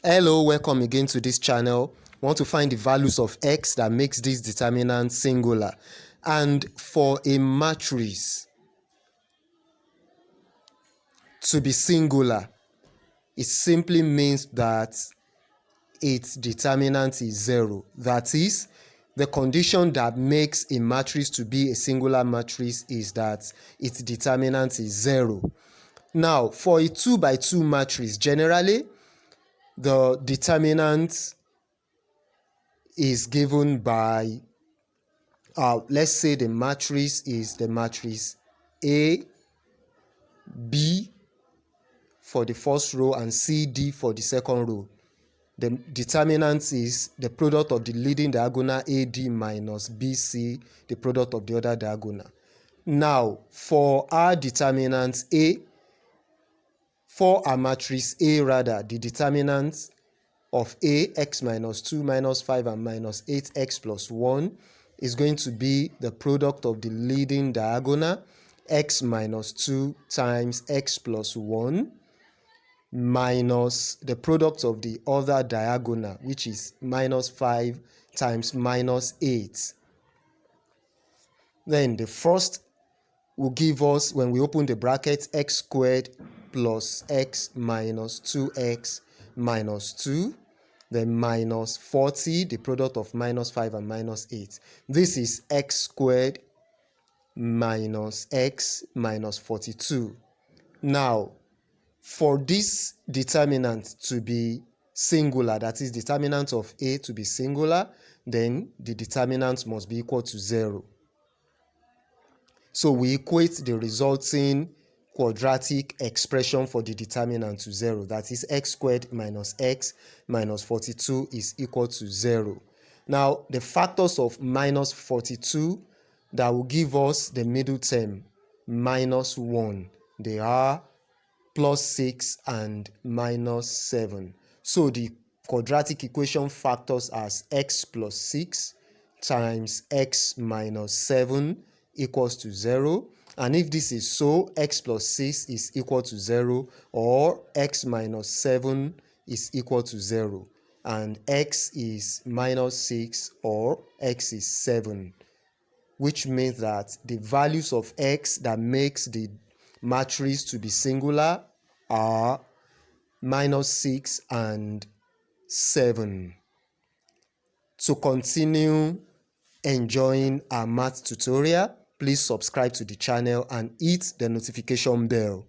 Hello, welcome again to this channel. We want to find the values of x that makes this determinant singular. And for a matrix to be singular, it simply means that its determinant is 0. That is, the condition that makes a matrix to be a singular matrix is that its determinant is 0. Now, for a 2 by 2 matrix, generally, the determinant is given by, let's say the matrix is the matrix A, B for the first row and C, D for the second row. The determinant is the product of the leading diagonal AD minus BC, the product of the other diagonal. Now, for our determinant A, for our matrix A rather, the determinant of A, x minus 2 minus 5 and minus 8x plus 1 is going to be the product of the leading diagonal x minus 2 times x plus 1 minus the product of the other diagonal, which is minus 5 times minus 8. Then the first will give us, when we open the bracket, x squared plus x minus 2x minus 2, then minus 40, the product of minus 5 and minus 8. This is x squared minus x minus 42. Now, for this determinant to be singular, that is determinant of A to be singular, then the determinant must be equal to 0. So we equate the resulting quadratic expression for the determinant to 0. That is x squared minus x minus 42 is equal to 0. Now, the factors of minus 42 that will give us the middle term, minus 1, they are plus 6 and minus 7. So the quadratic equation factors as x plus 6 times x minus 7 equals to 0. And if this is so, x plus 6 is equal to 0, or x minus 7 is equal to 0, and x is minus 6 or x is 7, which means that the values of x that makes the matrix to be singular are minus 6 and 7. To continue enjoying our math tutorial, please subscribe to the channel and hit the notification bell.